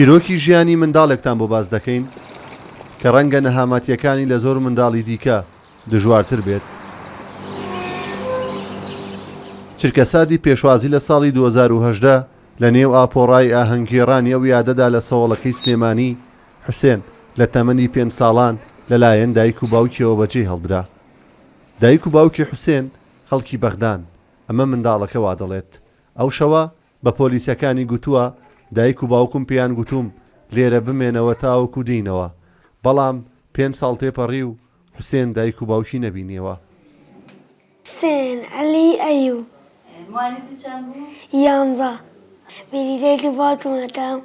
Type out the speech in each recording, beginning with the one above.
چیرۆکی ژیانی منداڵێکتان بۆ باز دەکەین کە ڕەنگە نەهامەتیەکانی لە زۆر منداڵی دیکە دژوارتر بێت. چرکەسادی پێشوازی لە ساڵی 2018 لە نێو ئاپۆڕای ئاهەنگگێڕانی ئەو یادەدا لە سەوڵەکەی سلێمانی حوسێن لە تەمەنی 5 ساڵان لەلایەن دایک و باوکیەوە بەجێ هەڵدرا. دایک و باوکی حوسێن خەڵکی بەغدان، ئەمە منداڵەکە وا دەڵێت. ئەو شەوە بە پۆلیسەکانی گوتووە دایک و باوکم پێیان گوتوم لێرە بمێنەوە تاوەکو دینەوە، بەڵام 5 ساڵ تێپەڕی و حوسێن دایک و باوکی نەبینیەوە. حسين علي أيوب مواليدي كان بو؟ يانزا بيديتي فاطمة تام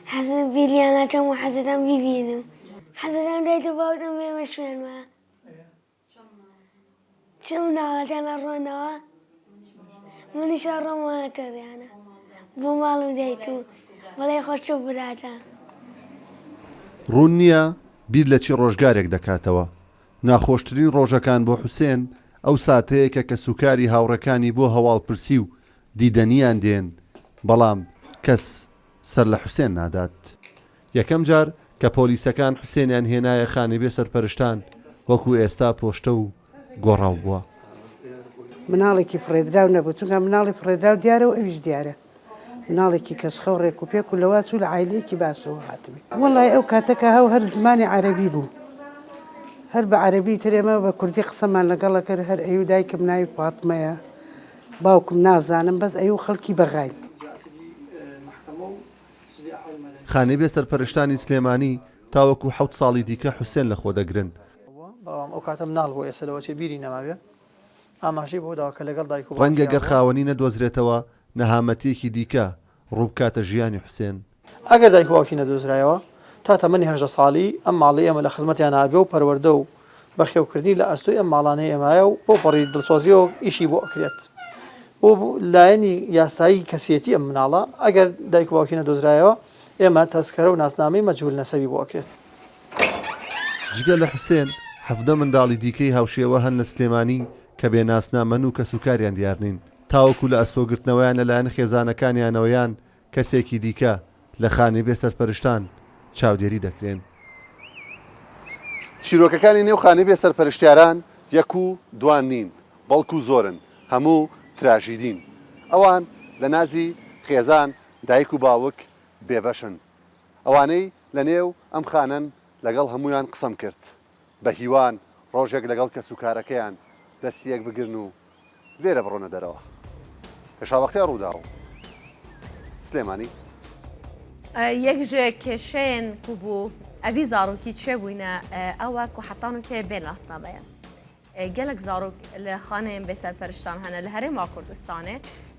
حسن بيليانا تام وحسن بيبينم حسن ديتي فاطمة مشمن ما شم نالتنا رونا من شر ما تريانا بمالو ديتو ولا يخش براتا ڕوون نییە بیر لە چی ڕۆژگارێک دەکاتەوە. ناخۆشترین ڕۆژەکان بۆ حوسێن ئەو ساتەیەکە کە سوکاری هاوڕەکانی بۆ هەواڵپرسی و دیدەنیان دێن، بەڵام کەس سەر لە حوسێن نادات. یەکەم جار کە پۆلیسەکان حوسێنیان هێنایە خانەبێ سەرپەرشتان وەکو ئێستا پۆشتە و گۆڕاو بووە. مناڵێکی فڕێدراو نەبوو، چونکە مناڵی فڕێدراو دیارە و ئەویش دیارە. مناڵێکی کەسخە و ڕێک و پێک و لەوا چوو لە عایلەیەکی باشەوە هاتبێ. وەڵای ئەو کاتەکە هەر زمانی عەرەبی بوو، هەر بە عەرەبی ترێمە بە کوردی قسەمان لەگەڵە کرد. هەر ئەیوو دایکم ناوی فاتمەیە، باوکم نازانم، بەس ئەیوو خەڵکی بەغای. خانەبێ سەرپەرشتانی سلێمانی تاوەکو 7 ساڵی دیکە حوسێن لە خۆ دەگرن. بەڵام ئەو کاتە مناڵ بۆ ئێستا لەوە چێ بیری نەماوێ ئاماژەی بۆ داوە کە لەگەڵ دایک و ڕەنگە گەرخاوەنی نەدۆزرێتەوە نەهامەتیەکی دیکە ڕووبکاتە ژیانی حوسێن. ئەگەر دایک و باوکی نەدۆزرایەوە تا تەمەنی 18 ساڵی ئەم ماڵی ئێمە لە خزمەتیان نابێ و پەروەردە و بەخێوکردنی لە ئەستۆی ئەم ماڵانەی ئێمایە و بۆ پەڕی دڵسۆزیەوە ئیشی بۆ ئەکرێت. و لایەنی یاسایی کەسیەتی ئەم مناڵە ئەگەر دایک و باوکی نەدۆزرایەوە ئێمە تەسکەرە و ناسنامەی مەجهول نەسەبی بۆ ئەکرێت. جگە لە حوسێن 17 منداڵی دیکەی هاوشێوە هەن لە سلێمانی کە بێناسنامەن و کە سوکاریان دیارنین، تاوەکو لە ئەستۆگرتنەوەیان لەلایەن خێزانەکانیانەوەیان کەسێکی دیکە لە خانەبێ سەرپەرشتان چاودێری دەکرێن. چیرۆکەکانی نێو خانەبێ سەرپەرشتیاران یەک و دوان نین، بەڵکو زۆرن، هەموو تراژیدین. ئەوان لە نازی خێزان دایک و باوک بێبەشن. ئەوانەی لە نێو ئەم خانەن لەگەڵ هەمویان قسەم کرد، بە هیوان ڕۆژێک لەگەڵ کە سوکارەکەیان دەستیەک بگرن و لێرە بڕۆنە دەرەوە. پێشاوەختەیە ڕووداوە سلێمانی یەک ژێ کێشەیەن کو بوو ئەوی زارۆکی چێ بووینە ئەوە کو حەتان و کێ بێ ناسنامەیە. gelek zarok li xaneyên bêserperiştan hene li Herêma Kurdistanê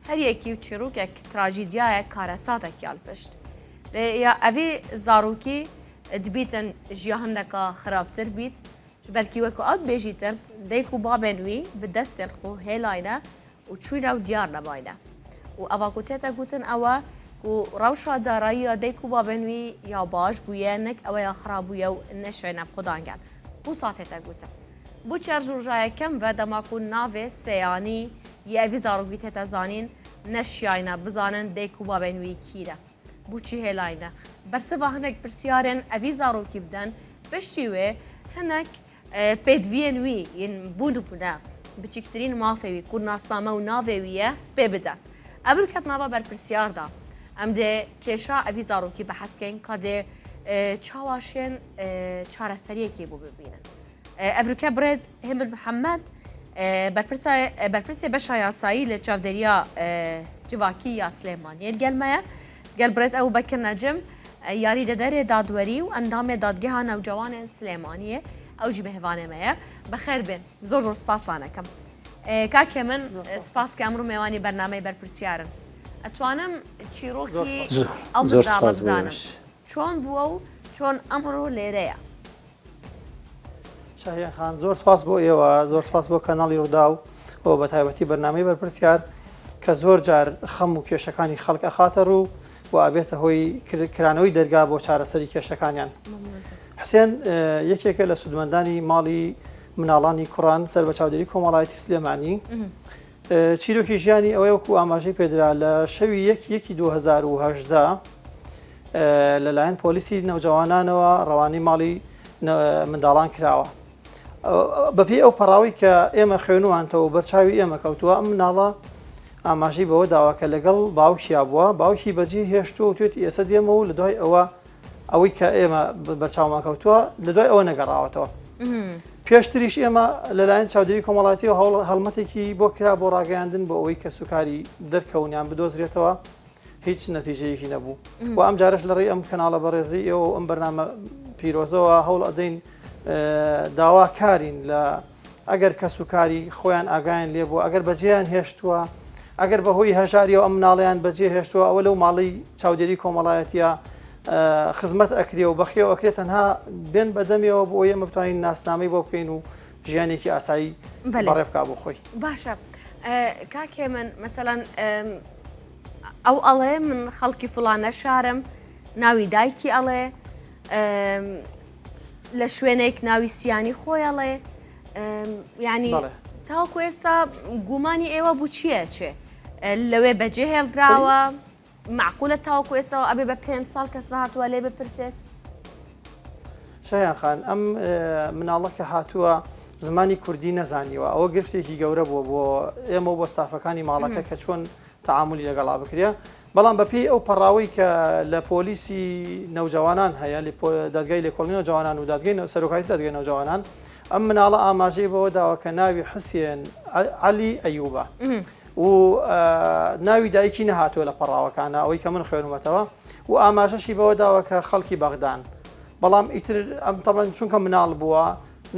her yekî û çîrokek trajîdiyayek karesatekî alpişt. Ya evî zarokî dibîtin jiya hindeka xirabtir bît ji belkî wek ad bêjîtir dêk û babên wî bi destên xwe hêlayne û çûyne û diyar nebayne. û eva ku tê te gotin ew e ku rewşa darayiya dêk û babên wî ya baş bûye nek ew ya xirab bûye û neşwêne xudan gel. Wisa tê te gotin. Bu çerjûrjayekem ve dema ku navê seyanî yê evî zarokî tê te zanîn neşiyayne bizanin dêk û babên wî kî re. Bu çi hêlayne. Bersiva hinek pirsyarên evî zarokî bidin piştî wê hinek pêdiviyên wî yên bûnbûne biçîktirîn mafê wî ku nasname û navê wî ye pê bidin. Ev riket nava berpirsiyar da. Em dê kêşa evî zarokî behezkên ka dê çawaşên çareseriyekê bû bibînin. Ev rike birêz Hemil Mihemed berpirsê beşa yasayî li çavdêriya civakî ya Slêmaniyê gelmeye gel birêz ew Bekir Necim yarî di derê dadwerî û endamê dadgeha newcewanên Slêmaniyê ew jî mêvanê me ye bixêr bin zor zor spas lanekim. Kakê min spas ke emro mêwanî bernameyê berpirsiyarin. Etwanim çîrokî ew bidame bizanim. Çon bû ew çon emro lêre ye. شاهین خان زۆر سپاس بۆ ئێوە زۆر سپاس بۆ کەناڵی ڕوودا و بە تایبەتی بەرنامەی بەرپرسیار کە زۆر جار خەم و کێشەکانی خەڵک ئەخاتە ڕوو و ئابێتە هۆی کرانەوەی دەرگا بۆ چارەسەری کێشەکانیان. حسێن یەکێکە لە سودمەندانی ماڵی مناڵانی کوڕان سەر بە چاودێری کۆمەڵایەتی سلێمانی چیرۆکی ژیانی ئەوەیە وەکو ئاماژەی پێدرا لە شەوی 2010 لەلایەن پۆلیسی نەوجەوانانەوە ڕەوانەی ماڵی منداڵان کراوە. بەپێی ئەو پەڕاوی کە ئێمە خوێنوانتەوە بەرچاوی ئێمە کەوتووە ئەم مناڵە ئاماژەی بەوە داوا کە لەگەڵ باوکیا بووە باوکی بەجێ هێشتووە و توێتی ئێستا دێمە و لە دوای ئەوەی کە ئێمە بەرچاومان کەوتووە لە دوای ئەوە نەگەڕاوەتەوە. پێشتریش ئێمە لەلایەن چاودێری کۆمەڵاتی و هەڵمەتێکی بۆ کرا بۆ ڕاگەیاندن بۆ ئەوەی کە سوکاری دەرکەونیان بدۆزرێتەوە هیچ نەتیجەیەکی نەبوو و ئەم جارش لە ڕێی ئەم کەناڵە بەڕێزی ئێوە ئەم بەرنامە پیرۆزەوە هەوڵ ئەدەین داواکارین لە ئەگەر کە سوکاری خۆیان ئاگایان لێ بوو ئەگەر بەجێیان هێشتووە ئەگەر بەهۆی هەژاریەوە ئەم مناڵیان بەجێ هێشتووە ئەوە لەو ماڵی چاودێری کۆمەڵایەتیە خزمەت ئەکرێ و بەخێەوە ئەکرێت تەنها بێن بەدەمێەوە بۆ ئێمە بتوانین ناسنامەی بۆ بکەین و ژیانێکی ئاسایی بەڕێ بکا بۆ خۆی. باشە کاکێ من مەسەلەن ئەو ئەڵێ من خەڵکی فڵانە شارم ناوی دایکی ئەڵێ لە شوێنێک ناوی سیانی خۆی ئەڵێ ینی تاوەکو ئێستا گومانی ئێوە بوو چییە چێ لەوێ بەجێ هێڵدراوە معقولە تاوەکو ئێستا ئەبێ بە 5 ساڵ کەس نهاتووە لێ بپرسێت؟ شایان خان ئەم مناڵە کە هاتووە زمانی کوردی نەزانیوە ئەوە گرفتێکی گەورە بووە بۆ ئێمە و بۆ ستافەکانی ماڵەکە کە چۆن تەعاملی لەگەڵا بکرێ بەڵام بەپێی ئەو پەڕاوی کە لە پۆلیسی نەوجەوانان هەیە دادگای لێکۆڵینی نەوجەوانان و دادگای سەرۆکایەتی دادگای نەوجەوانان ئەم مناڵە ئاماژەی بەوە داوە کە ناوی حوسێن عەلی ئەیوبە و ناوی دایکی نەهاتووە لە پەڕاوەکانە ئەوەی کە من خوێنمەتەوە و ئاماژەشی بەوە داوە کە خەڵکی بەغدان بەڵام ئیتر ئەم تەمەن چونکە مناڵ بووە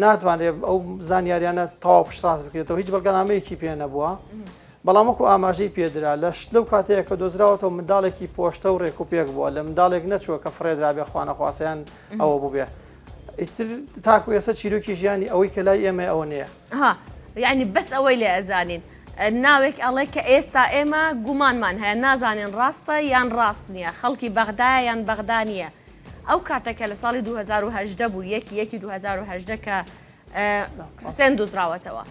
ناتوانێت ئەو زانیاریانە تەواو پشتڕاست بکرێتەوە هیچ بەڵگەنامەیەکی پێ نەبووە بەڵام وەکو ئاماژەی پێدرا لەو کاتەیە کە دۆزراوەتەوە منداڵێکی پۆشتە و ڕێک و پێک بووە لە منداڵێک نەچووە کە فڕێدرا بێ خوانەخواسەیان ئەوە بووبێ ئیتر تاکو ئێستا چیرۆکی ژیانی ئەوەی کە لای ئێمە ئەوە نییە یعنی بەس ئەوەی لێ ئەزانین ناوێک ئەڵێ کە ئێستا ئێمە گومانمان هەیە نازانین ڕاستە یان ڕاست نییە خەڵکی بەغدایە یان بەغدا نییە ئەو کاتێکە لە ساڵی 2010 بوو یەکی 2010 کە حوسێن دۆزراوەتەوە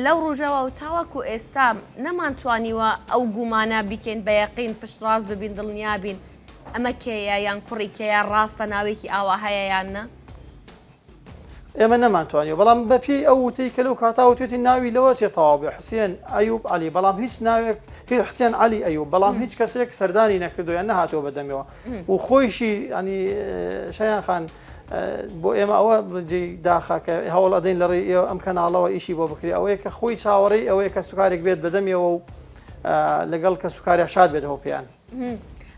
لەو ڕۆژەوە و تاوەکو ئێستا نەمانتوانیوە ئەو گومانە بیکەین بە یەقین پشتڕاست ببین دڵنیابین ئەمە کێیە یان کوڕی کێیە ڕاستە ناوێکی ئاوا هەیە یان نە ئێمە نەمانتوانیوە بەڵام بەپێی ئەو وتەی کە لەو کاتاوە توێتی ناوی لەوە چێتەواو بێ حوسێن ئەیوب عەلی بەڵام هیچ ناوێک حوسێن عەلی ئەیوب بەڵام هیچ کەسێک سەردانی نەکردویان نەهاتەوە بەدەمەوە و خۆیشی ئەنی شایان خان بۆ ئێمە ئەوە داخە کە هەوڵ ئەدەین لە ڕێی ئەم کەناڵەوە ئیشی بۆ بکرێ ئەوەیە کە خۆی چاوەڕێی ئەوەیە کە سوکارێک بێت بەدەمەوە و لەگەڵ کە سوکاریا شاد بێتەوە پێیان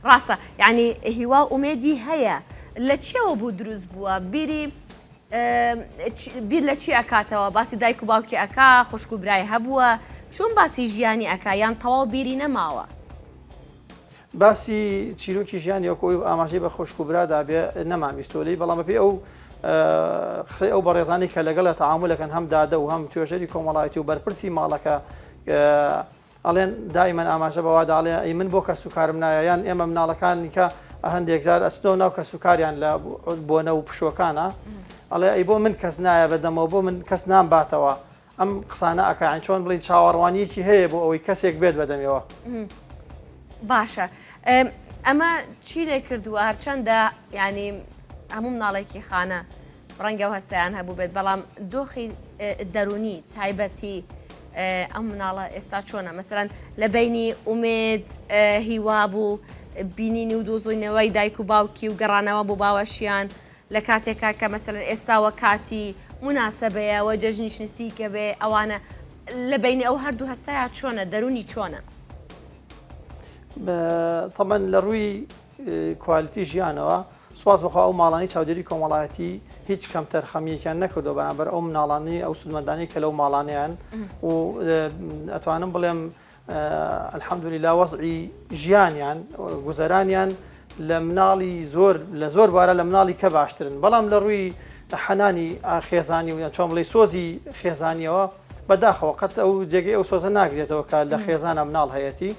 ڕاستە یعنی هیوا ئومێدی هەیە لە چیەوە بوو دروست بووە بیر لە چی ئەکاتەوە باسی دایک و باوکی ئەکا خوشک و برای هەبووە چۆن باسی ژیانی ئەکا یان تەواو بیری نەماوە باسی چیرۆکی ژیانی وەکو ئاماژەی بە خوشک و برادا بێ نەمانویستۆلی بەڵام بەپێی ئەو قسەی ئەو بەڕێزانی کە لەگەڵە تەعاملەکەن هەم دادە و هەم توێژەری کۆمەڵایەتی و بەرپرسی ماڵەکە ئەڵێن دائیمەن ئاماژە بەوا داڵێ ئەی من بۆ کە سوکارم نایە یان ئێمە مناڵەکانی کە هەندێک جار ئەچنەوە ناو کە سوکاریان لە بۆنە و پشۆکانە ئەڵێ ئەی بۆ من کەس نایە بەدەمەوە بۆ من کەس نامباتەوە ئەم قسانە ئەکەیان چۆن بڵین چاوەڕوانیەکی هەیە بۆ ئەوەی کەسێک بێت بەدەمەوە باشە ئەمە چی لێ کردووە هەرچەندە ینی هەموو مناڵێکی خانە ڕەنگە و هەستیان هەبوو بێت بەڵام دۆخی دەرونی تایبەتی ئەم مناڵە ئێستا چۆنە مەسەلەن لە بینی ئومێد هیوا بوو بینینی و دۆزۆینەوەی دایک و باوکی و گەڕانەوە بۆ باوەشیان لە کاتێکا کە مەسەلەن ئێستاوە کاتی مناسبەیەوە جەژنیش نسیکە بێ ئەوانە لە بینی ئەو هەردوو هەستایا چۆنە دەرونی چۆنە تەمەن لە ڕووی کوالیتی ژیانەوە سوپاس بەخوا ئەو ماڵانی چاودێری کۆمەڵایەتی هیچ کەم تەرخەمیەکیان نەکردو بەرامبەر ئەو مناڵانی ئەو سودمەندانی کە لەو ماڵانیان و ئەتوانم بڵێم الحەمدولیلا وەزعی ژیانیان گوزەرانیان لە مناڵی زۆر بارە لە مناڵی کە باشترن بەڵام لە ڕووی حەنانی خێزانی و چۆن بڵێ سۆزی خێزانیەوە بەداخەوە قەت ئەو جێگەی ئەو سۆزە ناگرێتەوە کە لە خێزانە مناڵ هەیەتی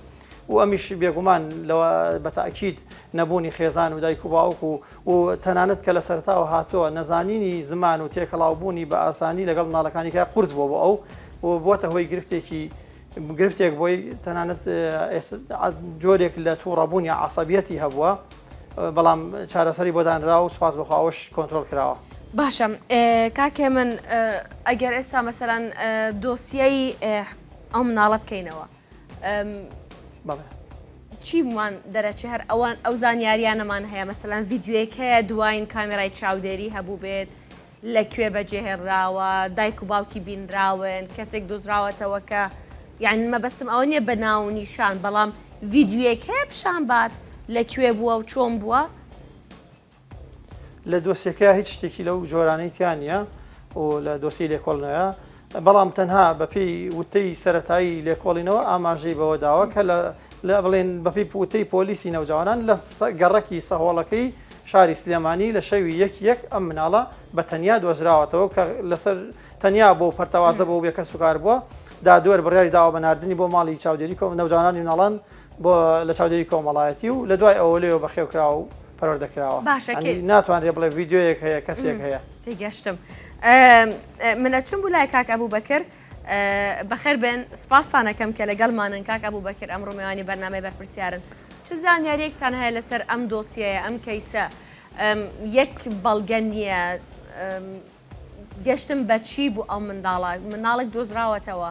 و ئەمیش بێگومان لەوە بەتاکید نەبوونی خێزان و دایک و باوک و تەنانەت کە لە سەرتاوە هاتووە نەزانینی زمان و تێکەڵاوبوونی بە ئاسانی لەگەڵ مناڵەکانی کە قورس بۆ ئەو و بۆتە هۆی گرفتێکی گرفتێک بۆی تەنانەت جۆرێک لە تووڕەبوونی عەسەبیەتی هەبووە بەڵام چارەسەری بۆ دانرا و سوپاس بەخواوەش کۆنتترۆل کراوە. باشە کاکێ من ئەگەر ئێستا مەسەرەن دۆسیەی ئەو مناڵە بکەینەوە بەڵێ چی بمان دەرەچێ هەر ئەوان ئەو زانیاریانەمان هەیە مەسەلەن ڤیددیوەیەک هەیە دوایین کامێرای چاودێری هەبوو بێت لەکوێ بەجێهێڕاوە دایک و باوکی بینراون کەسێک دۆزراوەتەوە کە یعنی مەبەستم ئەوە نییە بە ناو نیشان بەڵام ڤیددیوەیەک هەیە پیشان بات لەکوێ بووە و چۆن بووە لە دۆسیەکە هیچ شتێکی لەو جۆرانەی تیانە و لە دۆسی لێکۆڵنەوە بەڵام تەنها بەپی وتەی سەرەتایی لێکۆڵینەوە ئاماژەی بەوە داوە کە لە بڵێن بەپی وتەی پۆلیسی نەوجوانان لە گەڕەکی سەهۆڵەکەی شاری سلێمانی لە شەوی یەک ئەم مناڵە بە تەنیا دۆزراوەتەوە کە لەسەر تەنیا بۆ پەرتەوازە بۆ بێ کەس و کار بووە دادوەر بڕیاری داوە بەناردنی بۆ ماڵی چاودێری نەوجوانانی مناڵان بۆ لە چاودێری کۆمەڵایەتی و لە دوای ئەوە لێەوە بەخێوکراوە و پەروەردەکراوە ناتوانرێ بڵێ ڤیددیوەیەک هەیە کەسێک هەیە تێگەشتم منە چم بوو لای کاک ئەبوو بەکر بەخێر بن سپاسانەکەم کە لەگەڵمانن کاک ئەبوو بەکر ئەمڕۆ میوانی بەرنامەی بەرپرسیارن چ زانیاریەکتان هەیە لەسەر ئەم دۆسیەیە ئەم کەیسە یەک بەڵگە نییە گەشتم بە چی بوو ئەو مناڵێک دۆزراوەتەوە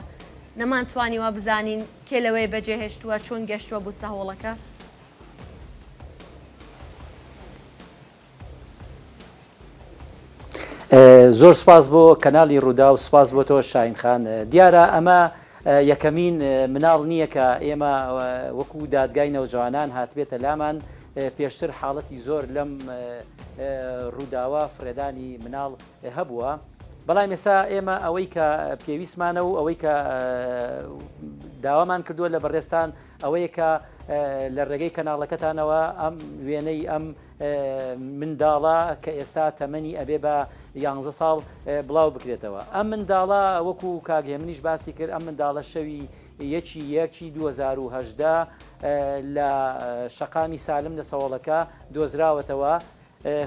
نەمانتوانیوە بزانین کێ لەوەی بەجێهێشتووە چۆن گەشتووە بوو سەهۆڵەکە زۆر سپاس بۆ کەناڵی ڕوودا و سپاس بۆ تۆ شاینخان دیارە ئەمە یەکەمین مناڵ نییە کە ئێمە وەکو دادگای نەوجوانان هاتبێتە لامان پێشتر حاڵەتی زۆر لەم ڕووداوە فرێدانی مناڵ هەبووە بەڵام ئێستا ئێمە ئەوەی کە پێویستمانە و ئەوەی کە داوامان کردووە لە بەڕێستان ئەوەیە کە لە ڕێگەی کەناڵەکەتانەوە ئەم وێنەی ئەم منداڵە کە ئێستا تەمەنی ئەبێ بە 11 ساڵ بڵاو بکرێتەوە ئەم منداڵە وەکو کاگێمنیش باسی کرد ئەم منداڵە شەوی یەکی 2018 لە شەقامی سالم لە سەوڵەکە دۆزراوەتەوە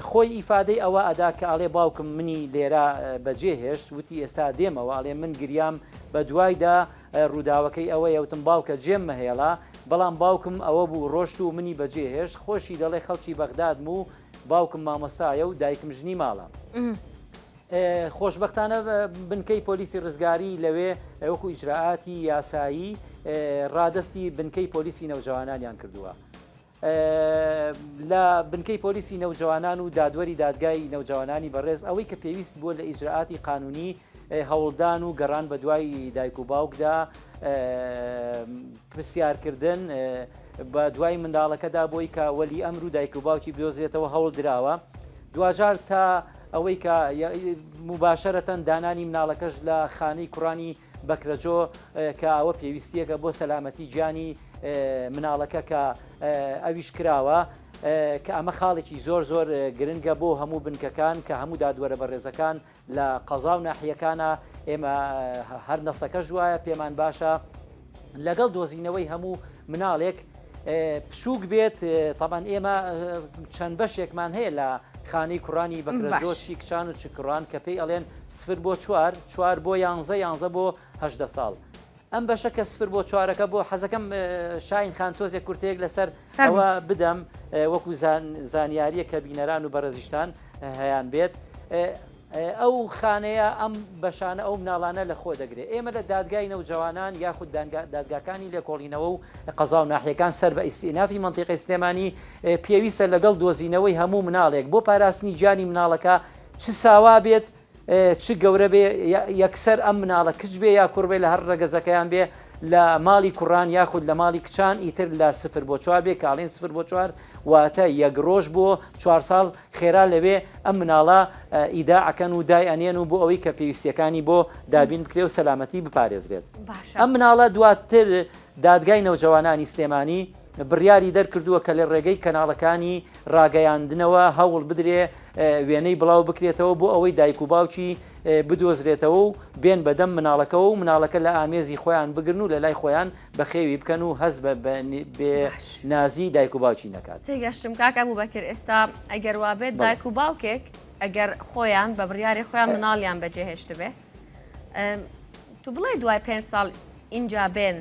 خۆی ئیفادەی ئەوە ئەدا کە ئاڵێ باوکم منی لێرە بەجێهێشت وتی ئێستا دێمەوە ئاڵێ من گریام بە دوایدا ڕووداوەکەی ئەوە یوتم باوکە جێم مەهێڵا بەڵام باوکم ئەوە بوو ڕۆشت و منی بەجێهێشت خۆشی دەڵێ خەڵکی بەغدادم و باوکم مامۆستایە و دایکم ژنی ماڵە خۆشببختانە بنکەی پۆلیسی ڕزگاری لەوێ وەکو ئیجراعاتی یاسایی ڕادستی بنکەی پۆلیسی نەوجوانانیان کردووە لە بنکەی پۆلیسی نەوجوانان و دادوەری دادگای نەوجوانانی بەڕێز ئەوەی کە پێویست بووە لە ئیجراعاتی قانونی هەوڵدان و گەڕان بە دوای دایک و باوکدا پرسیارکردن بە دوای منداڵەکەدا بۆی کە وەلی ئەمر و دایک و باوکی بدۆزرێتەوە هەوڵ دراوە دوجار تا ئەوەی کە مباشرەتەن دانانی مناڵەکەش لە خانەی کوڕانی بەکرەجۆ کە ئەوە پێویستیەکە بۆ سەلامەتی گیانی مناڵەکە کە ئەویش کراوە کە ئەمە خاڵێکی زۆر گرنگە بۆ هەموو بنکەکان کە هەموو دادوەرە بەڕێزەکان لە قەزا و ناحیەکانە ئێمە هەر نەسەکەش وایە پێمان باشە لەگەڵ دۆزینەوەی هەموو مناڵێک پشوک بێت تابان ئێمە چەند بەشێکمان هەیە لە خانەی کوڕانی بەکرەجۆشی کچان و چکڕان کە پێی ئەڵێن 0 بۆ 4 بۆ 11 بۆ 18 ساڵ ئەم بەشە کە 0 بۆ 4ەکە بۆ حەزەکەم شاین خان تۆزێک کورتەیەک لەسەر ئەوە بدەم وەکو زانیاریە کە بینەران و بەرەزیشتان هەیان بێت ئەو خانەیە ئەم بەشانە ئەو مناڵانە لە خۆ دەگرێت ئێمە لە دادگای نەوجوانان یاخود دادگاکانی لێکۆڵینەوە و قەزا و ناحیەکان سەر بە ئیسئینافی مەنتیقی سلێمانی پێویستە لەگەڵ دۆزینەوەی هەموو مناڵێک بۆ پاراستنی گیانی مناڵەکە چ ساوا بێت چ گەورە بێ یەکسەر ئەم مناڵە کچ بێ یا کوڕبێ لە هەر ڕێگەزەکەیان بێ لە ماڵی کوڕان یاخود لە ماڵی کچان ئیتر لە 0 بۆ 4 بێ کاڵێن 0 بۆ 4 واتە یەک ڕۆژ بۆ 4 ساڵ خێرا لەوێ ئەم مناڵە ئیداعەکەن و دای ئەنێن و بۆ ئەوەی کە پێویستیەکانی بۆ دابین بکرێ و سەلامەتی بپارێزرێت ئەم مناڵە دواتر دادگای نەوجوانانی سلێمانی بڕیاری دەرکردووە کە لە ڕێگەی کەناڵەکانی ڕاگەیاندنەوە هەوڵ بدرێ وێنەی بڵاو بکرێتەوە بۆ ئەوەی دایک و باوکی بدۆزرێتەوە و بێن بەدەم مناڵەکەەوە و مناڵەکە لە ئامێزی خۆیان بگرن و لە لای خۆیان بەخێوی بکەن و هەز بێ نازی دایک و باوکی نەکات تێگەشتم کاک ئەبوو بەکر ئێستا ئەگەر وا بێت دایک و باوکێک ئەگەر خۆیان بە بڕیاری خۆیان مناڵیان بەجێهێشت بێ تو بڵێ دوای 5 ساڵ اینجا بێن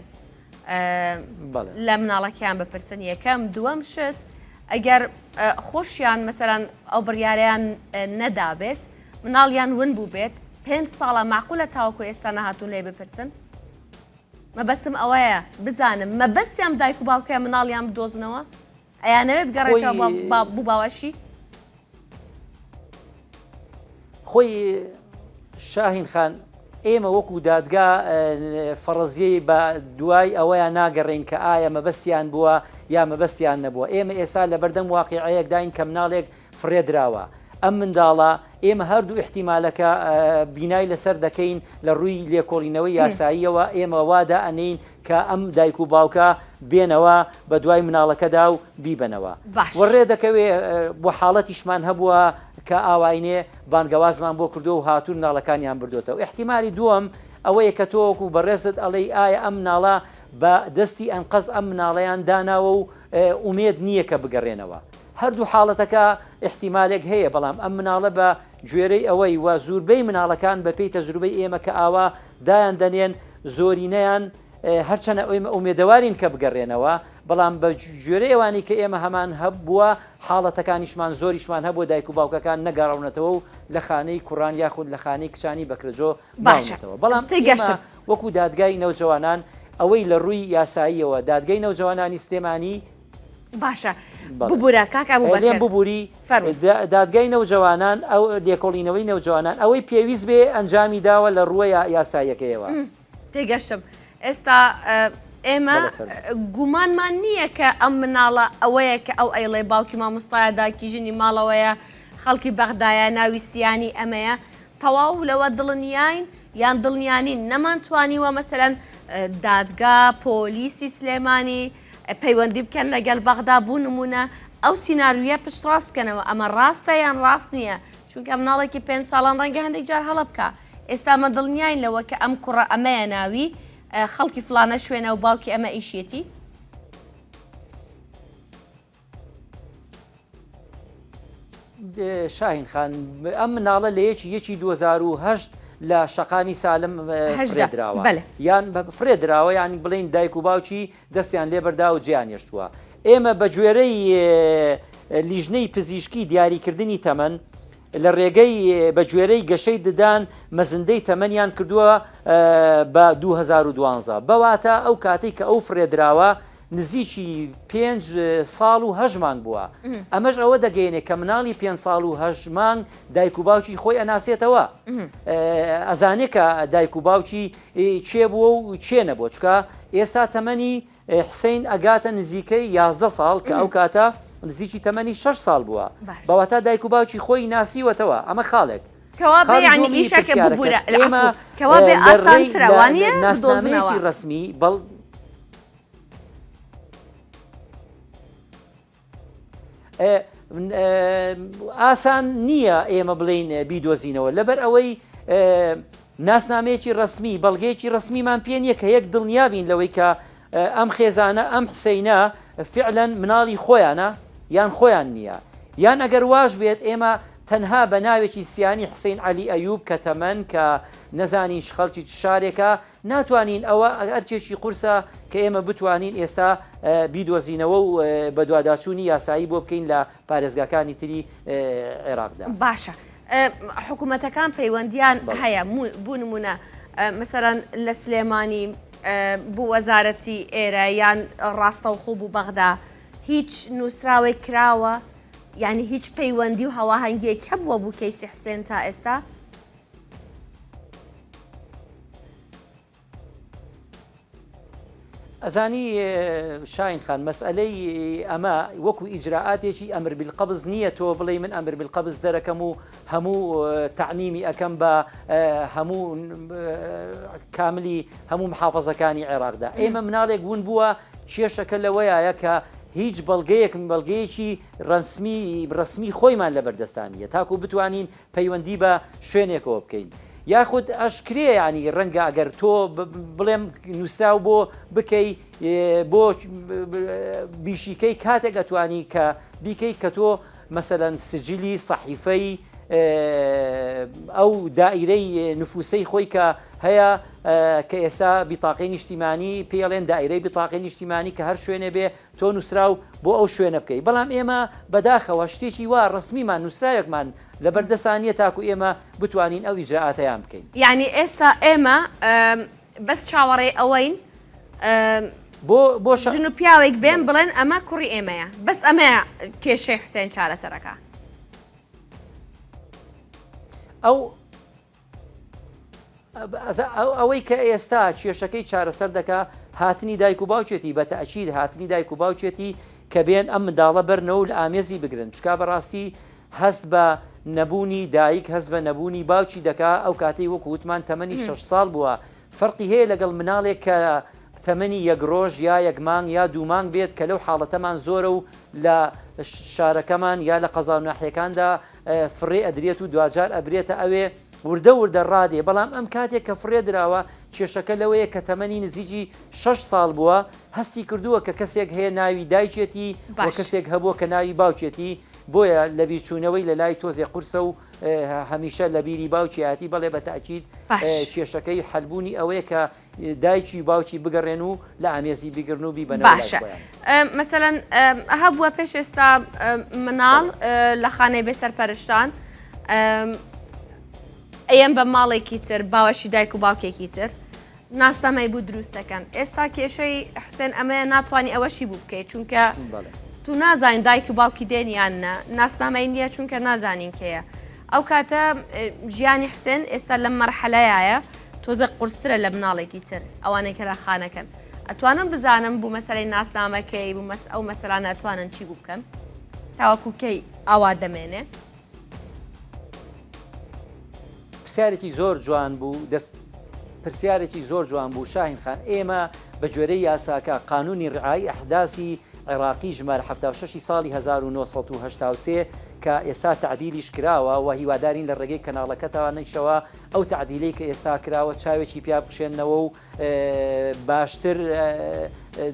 لە مناڵەکیان بپرسن یەکەم دووەم شت ئەگەر خۆشیان مەسەرەن ئەو بڕیاریان نەدابێت مناڵیان ون بوو بێت 5 ساڵە معقولە تاوەکو ئێستا نەهاتوون لێ بپرسن مەبەستم ئەوەیە بزانم مەبەستیان دایک و باوکیان مناڵیان بدۆزنەوە ئەیانەوێ بگەڕێتەوە بوو باوەشی خۆی شاهین خان ئێمە وەکو دادگا فەڕەزیەی بە دوای ئەوەیان ناگەڕین کە ئایا مەبەستیان بووە یا مەبەستیان نەبووە ئێمە ئێستا لە بەردەم واقعەیەک داین کە مناڵێک فرێدراوە ئەم منداڵە ئێمە هەردوو احتیمالەکە بینای لەسەر دەکەین لە ڕووی لێکۆڵینەوەی یاساییەوە ئێمە وادا ئەنین کە ئەم دایک و باوکە بێنەوە بە دوای مناڵەکەدا و بیبنەوە وەڕێ دەکەوێ بۆ حاڵەتیشمان هەبووە کە ئاواینێ بانگەوازمان بۆ کردو و هاتوون مناڵەکانیان بردوێتەوە احتیمالی دووەم ئەوەیە کە تۆوەکو بەڕێزت ئەڵەی ئایا ئەم مناڵە بە دەستی ئەنقەز ئەم مناڵەیان داناوە و ئومێد نییە کە بگەڕێنەوە هەردوو حاڵەتەکە احتیمالێک هەیە بەڵام ئەم مناڵە بە گوێرەی ئەوەی و زۆربەی مناڵەکان بە پێی تەجروبەی ئێمە کە ئاوا دایان دەنێن زۆرینەیان هەرچەنە ئێمە ئومێدەوارین کە بگەڕێنەوە بەڵام بە گوێرە ئەوانی کە ئێمە هەمان هەبووە حاڵەتەکانیشمان زۆریشمان هەبوو دایک و باوکەکان نەگەڕونەتەوە و لە خانەی کوڕان یاخود لە خانەی کچانی بەکرجۆ باشێتەوە بەڵام وەکو دادگای نەوجەوانان ئەوەی لە ڕووی یاساییەوە دادگای نەوجەوانانی سلێمانی باشە ببوورە کاکە لێم ببووری دادگای نەوجەوانان ئەو لێکۆڵینەوەی نەوجەوانان ئەوەی پێویست بێ ئەنجامی داوە لە ڕووە یاساییەکەیەوە تێگەشتم ئێستا ئێمە گومانمان نییە کە ئەم مناڵە ئەوەیە کە ئەو ئەیڵێ باوکی مامۆستایە داکیژنی ماڵەوەیە خەڵکی بەغدایە ناوی سیانی ئەمەیە تەواو لەوە دڵنیاین یان دڵنیانین نەمانتوانیوە مەسەلەن دادگا پۆلیسی سلێمانی پەیوەندی بکەن لەگەل بەغدا بوو نمونە ئەو سینارویە پشتڕاست بکەنەوە ئەمە ڕاستە یان ڕاست نییە چونکە مناڵێکی 5 ساڵان ڕەنگە هەندێک جار هەڵە بکە ئێستا مە دڵنیاین لەوە کە ئەم کوڕە ئەمەیە ناوی خەڵکی فلانە شوێنە و باوکی ئەمە ئیشێتی شاهین خان ئەم مناڵە لە یەکی 2008 لە شەقامی سالم فرێدراوە یان فرێدراوە یانی بڵین دایک و باوکی دەستیان لێبەردا و جیان هێشتووە ئێمە بە گوێرەی لیژنەی پزیشکی دیاریکردنی تەمەن لە ڕێگەی بە گوێرەی گەشەی ددان مەزندەی تەمەنیان کردووە بە 2012 بەواتە ئەو کاتێک کە ئەو فرێدراوە نزیکی 5 ساڵ و 8 مانگ بووە ئەمەش ئەوە دەگەینێ کە مناڵی 5 ساڵ و 8 مانگ دایک و باوکی خۆی ئەناسێتەوە ئەزانێ کە دایک و باوکی چێ بووە و چێ نەبووە چکە ئێستا تەمەنی حسین ئەگاتە نزیکەی 11 ساڵ کە ئەو کاتە نزیکی تەمەنی 6 ساڵ بووە بەواتە دایک و باوکی خۆی ناسیوەتەوە ئەمە خاڵێک ناسنامەیەکی ڕسمی بەڵ ئاسان نییە ئێمە بڵین بیدۆزینەوە لەبەر ئەوەی ناسنامەیەکی ڕسمی بەڵگەیەکی ڕسمیمان پێ نییە کە یەک دڵنیابین لەوەی کە ئەم خێزانە ئەم حسەینە فعلەن مناڵی خۆیانە یان خۆیان نییە یان ئەگەر واش بێت ئێمە تەنها بە ناوێکی سیانی حسین علی ئەیوب کە تەمەن کە نەزانین خەڵکی شارێکە ناتوانین ئەوە ئەرکێکی قورسە کە ئێمە بتوانین ئێستا بیدۆزینەوە و بە دوواداچوونی یاسایی بۆ بکەین لە پارێزگاکانی تری عێراقدا باشە حکوومەتەکان پەیوەندیان هەیە بوو نمونە مەسەرەن لە سلێمانی بوو وەزارەتی ئێرە یان ڕاستەوخۆ بوو بەغدا هیچ نووسراوێک کراوە یعنی هیچ پەیوەندی و هەواهەنگیەک هەبووە بوو کەیسی حوسێن تا ئێستا ئەزانی شاین خان مەسئلەی ئەمە وەکو ئیجراعاتێکی ئەمر بالقەبز نییە تۆ بڵێ من ئەمر بالقەبز دەرەکەم و هەموو تەعمیمی ئەەکەم بە هەموو کاملی هەموو محافەزەکانی عێراقدا ئێمە مناڵێک بوون بووە کێشەکە لەوەیە کە هیچ بەڵگەیەکی ڕسمی خۆیمان لە بەردەستانیە تاکو بتوانین پەیوەندی بە شوێنێکەوە بکەین یاخود ئەشکرێ ینی ڕەنگە ئەگەر تۆ بڵێم نووسراو بۆ بکەی بۆ بیشیکەی کاتێک ئەتوانی کە بیکەی کە تۆ مەسەلەن سجلی سەحیفەی ئەو دائیرەی نفوسەی خۆی کە هەیە کە ئێستا بیتاقی نیشتیمانی پێڵێن دایرەی بیتاقی نیشتیمانی کە هەر شوێنێ بێ تۆ نووسراو بۆ ئەو شوێنە بکەیت بەڵام ئێمە بەداخەوە شتێکی وا ڕسمیمان نووسراوێکمان لە بەردەسانیە تاکو ئێمە بتوانین ئەو ئیجراعاتیان بکەین. یعنی ئێستا ئێمە بەس چاوەڕێ ئەوەین بۆ ژن و پیاوێک بێن بڵێن ئەمە کوڕی ئێمەیە بەس ئەمەیە کێشەی حوسێن چارەسەرەکە. ئەوەی کە ئێستا کێشەکەی چارەسەر دەکا هاتنی دایک و باوچێتی بە تەئکید هاتنی دایک و باوچێتی کە بێن ئەم منداڵە بەرنەوە لە ئامێزی بگرن چکا بەڕاستی هەست بە نەبوونی دایک هەست بە نەبوونی باوچی دەکا ئەو کاتەی وەکو وتمان تەمەنی 6 ساڵ بووە فەرقی هەیە لەگەڵ مناڵێک کە تەمەنی یەک ڕۆژ یا یەک مانگ یا دوو مانگ بێت کە لەو حاڵەتەمان زۆرە و لە شارەکەمان یا لە قەزا و ناحیەکاندا فڕێ ئەدرێت و دوجار ئەبرێتە ئەوێ وردە ڕادێ بەڵام ئەم کاتێک کە فرێ درراوە کێشەکە لەوەیە کە تەمەنی نزیکی 6 ساڵ بووە هەستی کردووە کە کەسێک هەیە ناوی دایکێتی و کەسێک هەبووە کە ناوی باوچێتی بۆیە لە بیرچوونەوەی لە لای تۆزێ قورسە و هەمیشە لە بیری باوچیاتی بەڵێ بە تەئکید کێشەکەی حەلبوونی ئەوەیە کە دایکی باوکی بگەڕێن و لە ئامێزی بیگرن و بیبەنەوە. باشە مەسەلەن هەبووە پێش ئێستا مناڵ لە خانەی بێسەرپەرشتان ئەم بە ماڵێکی تر باوەشی دایک و باوکێکی تر ناسنامەی بوو دروستەکەن ئێستا کێشەی حوسێن ئەمەیە ناتوانانی ئەوەشی بوو بکەیت چونکە تو نازانین دایک و باوکی دێنیانە ناسنامەی نییە چونکە نازانین کێیە ئەو کاتە ژیانی حوسێن ئێستا لەم مەرحەلەیە تۆزە قورسترە لە مناڵێکی تر ئەوانەی کە لە خانەکەن ئەتوانم بزانم بوو مەسەلەی ناسنامەکەی بوو ئەو مەسەلانە ئەتوانن چی بوو بکەن تاوەکوکەی ئاوا دەمێنێ. پرسیارێکی زۆر جوان بوو پرسیارێکی زۆر جوان بوو شاهین خان ئێمە بە گوێرەی یاساکە قانونی ڕعایی ئەحداسی عێراقی ژمارە 76 ساڵی 1970 کە ئێستا تعدیلیش کراوە و هیوادارین لە ڕێگەی کەناڵەکەتەوە نەیشەوە ئەو تعدیلەی کە ئێستا کراوە چاوێکی پیا بکشێنەوە و باشتر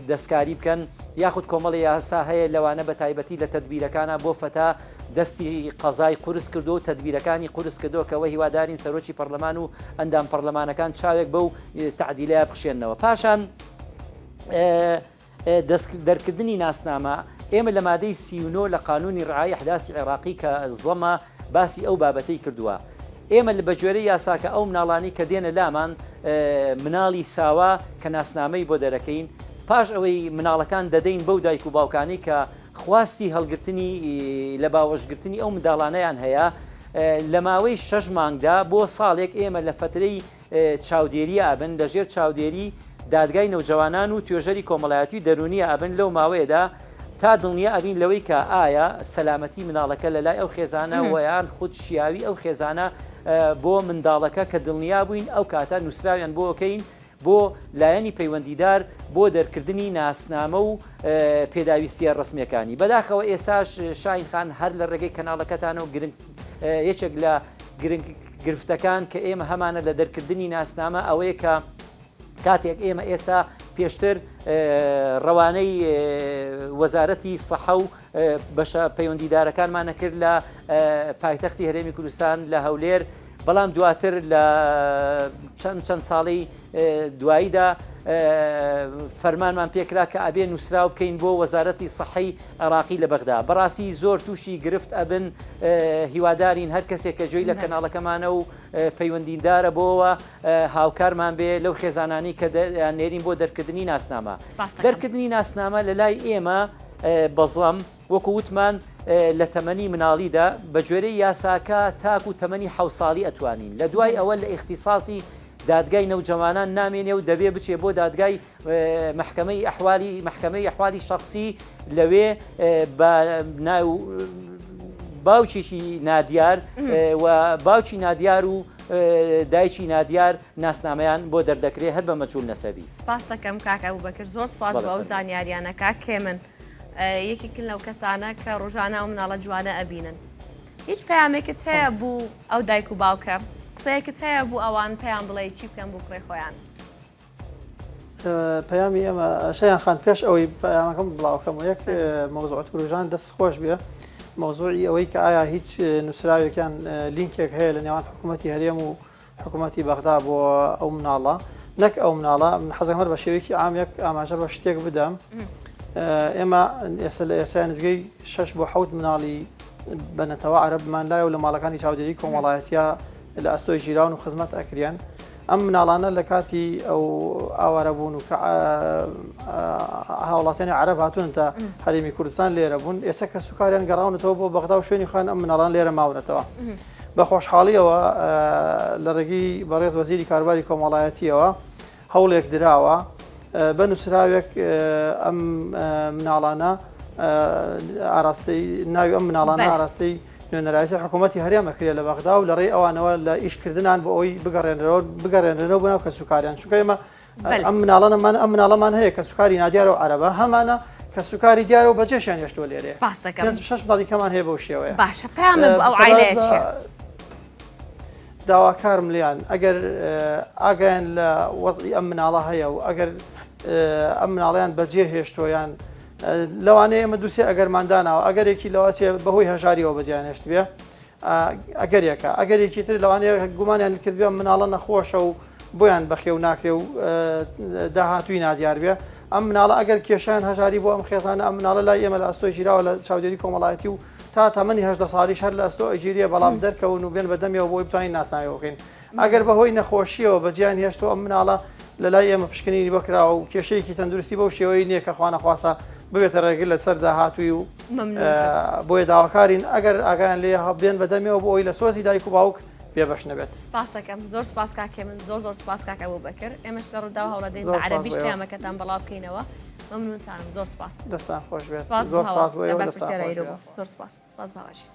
دەستکاری بکەن یاخود کۆمەڵی یاسا هەیە لەوانە بە تایبەتی لە تەدبیرەکانە بۆ فەتا دەستی قەزای قورس کردو و تەدبیرەکانی قورس کردوکەوە هیوادارین سەرۆکی پەرلەمان و ئەندام پەرلەمانەکان چاوێک بەو تعدیلەیە بخشێنەوە. پاشان دەرکردنی ناسنامە ئێمە لە مادەی 39 لە قانونی ڕعایی ئەحداسی عێراقی کە زەمە باسی ئەو بابەتەی کردووە ئێمە لە بەگوێرەی یاساکە ئەو مناڵانی کە دێنە لامان مناڵی ساوا کە ناسنامەی بۆ دەرەکەین پاش ئەوەی مناڵەکان دەدەین بەو دایک و باوکانی کە خواستی هەڵگرتنی لە باوەشگرتنی ئەو منداڵانەیان هەیە لە ماوەی 6 مانگدا بۆ ساڵێک ئێمە لە فترەی چاودێری ئابن لەژێر چاودێری دادگای نەوجەوانان و توێژەری کۆمەڵایەتی دەرونی ئابن لەو ماوەیەدا تا دڵنیا ئەبین لەوەی کە ئایا سەلامەتی مناڵەکە لە لای ئەو خێزانە ویان خود شیاوی ئەو خێزانە بۆ منداڵەکە کە دڵنیا بووین ئەو کاتە نووسراویان بۆکەین بۆ لایەنی پەیوەندیدار بۆ دەرکردنی ناسنامە و پێداویستیە ڕسمیەکانی بەداخەوە ئێساش شاین خان هەر لە ڕێگەی کەناڵەکەتانە و یەکێک لە گرفتەکان کە ئێمە هەمانە لە دەرکردنی ناسنامە ئەوەیە کە کاتێک ئێمە ئێستا پێشتر ڕەوانەی وەزارەتی سەحە و بەشە پەیوەندیدارەکانمانە کرد لە پایتەختی هەرێمی کوردستان لە هەولێر بەڵام دواتر لە چەند ساڵی دواییدا فەرمانمان پێکرا کە ئەبێ نووسراو بکەین بۆ وەزارەتی سەحەی عێراقی لە بەغدا بەڕاستی زۆر تووشی گرفت ئەبن هیوادارین هەر کەسێک کە گوێی لە کەناڵەکەمانە و پەیوەندیدارە بۆەوە هاوکارمان بێ لەو خێزانانی کە نێرین بۆ دەرکردنی ناسنامە دەرکردنی ناسنامە لە لای ئێمە بەزەم وەکو وتمان لە تەمەنی مناڵیدا بە گوێرەی یاساکە تاکو تەمەنی 7 ساڵی ئەتوانین لە دوای ئەوە لە ئیختیساسی دادگای نەوجەوانان نامێنێ و دەبێ بچێ بۆ دادگای محکەمەی ئەحوالی شخصی لەوێ ناو باوکێکی نادیار و باوکی نادیار و دایکی نادیار ناسنامەیان بۆ دەردەکرێت هەر بە مەجهول نەسەبی. سپاس دەکەم کاکە ئەبوبەکر زۆر سپاس بۆ ئەو زانیاریانەکە کێمن یەکێکن لەو کەسانە کە ڕۆژانە ئەو مناڵە جوانە ئەبینن. هیچ پەیامێکت هەیە بوو ئەو دایک و باوکە قسەیەکت هەیە بوو ئەوان پێیان بڵێ چی بکەن بۆ کوڕی خۆیان؟ پەیامی ئێمە شەیان خان پێش ئەوەی پەیامەکەم بڵاوکەم و یەک مەوزوعەت پروژان دەست خۆش بێ مەوزوعی ئەوەی کە ئایا هیچ نووسراوێکیان لینکێک هەیە لە نێوان حکوومەتی هەرێم و حکوومەتی بەغدا بۆ ئەو مناڵە نەک ئەو مناڵە من حەزەکەم بە شێوەیەکی عامێک ئاماژە بە شتێک بدەم ئێمە ئێستا لە ئێستا نزگەی 6 بۆ 7 مناڵی بەنەتەوە عەرەبمان لایە و لە ماڵەکانی چاودێری کۆمەڵایەتیە لە ئەستۆی ژیراون و خزمەت ئەکریان ئەم مناڵانە لە کاتی ئەو ئاوارە بوون و کە هاوڵاتیانی عەرەب هاتوون تا هەرێمی کوردستان لێرە بوون ئێستا کە سوکاریان گەڕاونەتەوە بۆ بەغدا و شوێنی خوێن ئەم مناڵان لێرە ماونەتەوە بە خۆشحاڵیەوە لە ڕێگەی بەڕێز وەزیری کاروباری کۆمەڵایەتیەوە هەوڵێک دراوە بە نووسراوێک ئەم مناڵانە ئاراستەی ناوی ئەم مناڵانە ئاراستەی نوێنەرایەتی حکوومەتی هەرێمەکرێت لە بەغدا و لە ڕێی ئەوانەوە لە ئیشکردنان بۆ ئەوی بگەڕێنرەوە بناو کە سوکاریان چونکە ئێمە ئەم مناڵەمان هەیە کە سوکاری نادیارە و عەرەبە هەمانە کە سوکاری دیارە و بەجێشیان هێشتووە لێرێ شش منداڵی کەمان هەیە بەو شێوەیە باشە پەیامت ئەو عایلەیە چییە؟ داواکارم لیان ئەگەر ئاگایان لە وەزعی ئەم مناڵە هەیە و ئەگەر ئەم مناڵیان بەجێ هێشتۆیان لەوانەیە ئەمە دووسێ ئەگەرماندانەوە ئەگەرێکی لەوە چێ بەهۆی هەژاریەوە بەجیان هێشت بێ ئەگەرێکە ئەگەرێکی تر لەوانەیە گومانیان کردبێ مناڵە نەخۆشە و بۆیان بەخێو ناکرێ و داهاتووی نادیار بێ ئەم مناڵە ئەگەر کێشیان هەژاری بۆ ئەم خێزانە ئەم مناڵە لای ئێمە لە ئەستۆی ژیراوە لە چاودێری کۆمەڵایەتی و تا تەمەنی 18 ساڵیش هەر لە ئەستۆ ئەجیریە بەڵام دەرکەون و بێن بەدەمیەوە بۆی بتوانین ناسناوی بکەین ئەگەر بەهۆی نەخۆشیەوە بەجیان هێشتۆ ئەم مناڵە لە لای ئێمە پشکنینی بکراوە و کێشەیەکی تەندروستی بەو شێوەی نییە کە خوا نەخواسە ببێتە ڕێگر لە سەر داهاتووی و بۆیە داواکارین ئەگەر ئاگایان لێ بێن بەدەمیەوە بۆ ئەوی لە سۆزی دایک و باوک پێبەش نەبێت. سپاس دەکەم زۆر سپاس کاکێ من زۆر سپاس کاک ئەبوبەکر ئێمەش لە ڕوودا هەوڵەدەین بە عەرەبیش پەیامەکەتان بەڵاو بکەینەوە مەمنونتانم زۆر سپاس دەستان خۆش بێت زۆر سپاس بۆ ئێوە زۆر سپاس باوەشی